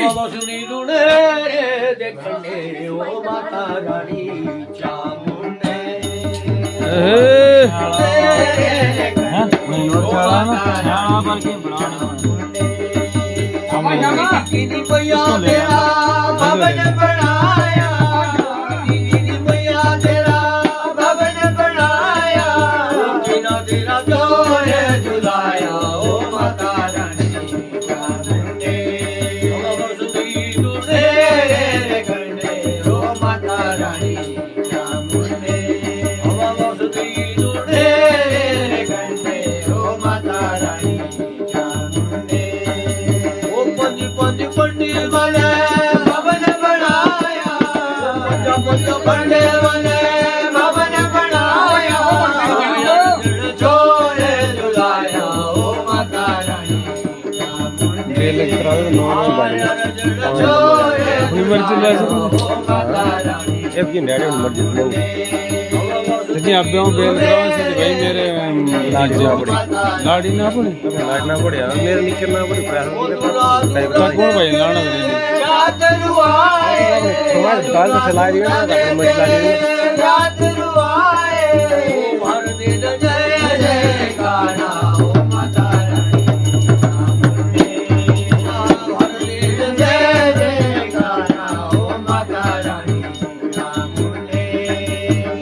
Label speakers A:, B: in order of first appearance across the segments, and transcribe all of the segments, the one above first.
A: ਸੁਣੀ ਦੁਨੇ ਦੇਖਣੇ ਉਹ ਮਾਤਾ ਰਾਣੀ ਚਾਮੁੰਡੇ
B: ਮੈਨੂੰ ਚਾਲਾ ਨਾ ਚਾਲਾ ਪਰ ਕੇ ਬਣਾਉਣਾ
A: ਕਿਨੀ ਪਿਆ ਤੇਰਾ ਭਵਨ ਬਣਾਇਆ ਕਿਨੀ ਪਿਆ ਤੇਰਾ ਭਵਨ ਬਣਾਇਆ ਬਿਨਾ ਤੇਰਾ ਜੋਰੇ ਜੁਲਾਇਆ ਉਹ ਮਾਤਾ ਰਾਣੀ ਚਾਮੁੰਡੇ ਉਹ ਸੁਣੀ ਦੁਨੇ ਦੇਖਣੇ ਉਹ ਮਾਤਾ ਰਾਣੀ ਚਾਮੁੰਡੇ ਉਹ ਸੁਣੀ ਦੁਨੇ ਦੇਖਣੇ ਉਹ ਮਾਤਾ ਰਾਣੀ ਚਾਮੁੰਡੇ ਉਹ ਪੰਜ ਪੰਜ ਪੰਡੇ ਵਾਲੇ ਭਵਨ ਬਣਾਇਆ ਪੰਜ ਪੰਡੇ ਵਾਲੇ ਭਵਨ ਬਣਾਇਆ ਜੋਰੇ ਜੁਲਾਇਆ ਉਹ ਮਾਤਾ ਰਾਣੀ ਚਾਮੁੰਡੇ
B: ਆਪਣੀ ਮਰਜ਼ੀ ਲੈ ਸਕੋ
A: ਇਹ
B: ਕੀ ਡੈਡੀ ਹੁਣ ਮਰਜ਼ੀ ਲਓ ਤੁਸੀਂ ਆਪੇ ਉਹ ਬੇਲ ਕਰਾਓ ਸੀ ਭਾਈ ਮੇਰੇ ਲਾੜੀ ਨਾ ਪੜੀ ਮੇਰੇ ਨਿਕਲ ਨਾ ਪੜੀ ਪੈਸਾ ਕੋਣ ਭਾਈ ਲਾਣਾ
A: ਰਾਤ ਰੁਆਏ
B: ਤੁਹਾਡੀ ਗੱਲ ਚਲਾ ਰਹੀ ਹੈ ਨਾ ਆਪਣੀ ਮਰਜ਼ੀ ਲਾ ਰਹੀ
A: ਰਾਤ ਰੁਆਏ ਹਰ ਦਿਨ ਜੈ ਜੈਕਾਰਾ ਓ ਮਾਤਾ ਰਾਣੀ ਚਾਮੁੰਡੇ ਹਰ ਦਿਨ ਜੈ ਜੈਕਾਰਾ ਓ ਮਾਤਾ ਰਾਣੀ ਚਾਮੁੰਡੇ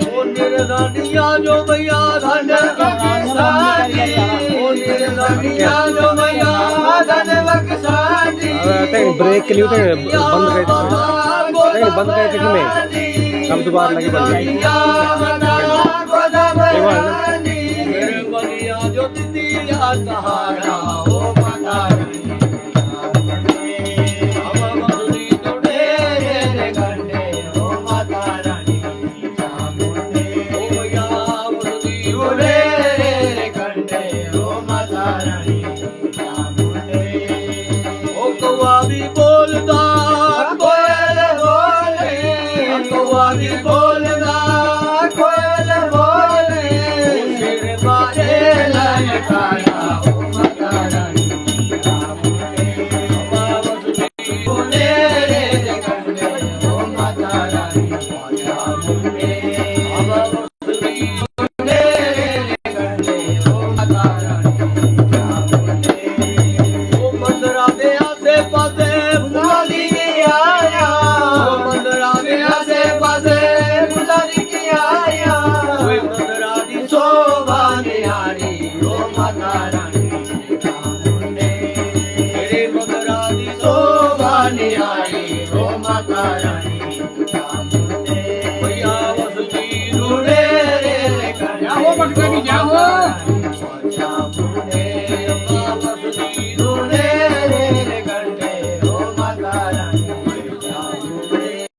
A: ਓ ਨਿਰਦਾਨੀਆਂ ਜੋ ਮਈਆ ਧਨ ਬਖਸ਼ਾਦੀ ਓ ਨਿਰਦਾਨੀਆਂ ਜੋ ਮਈਆ ਧਨ ਬਖਸ਼ਾਦੀ
B: ब्रेक के लिए बंद करके किमें अब दोबारा लगे बंद
A: जो दिया सहारा ओ माता बोलदा कोयल बोले कौवा भी बोलदा कोयल बोले सिर मारे ललकारा ओ माता रानी चामुंडे बोले रे कंडे ओ माता रानी चामुंडे बोले रे कंडे ओ माता रानी चामुंडे ओ मंदरा दे आसे पासे Matarani, oh Matarani,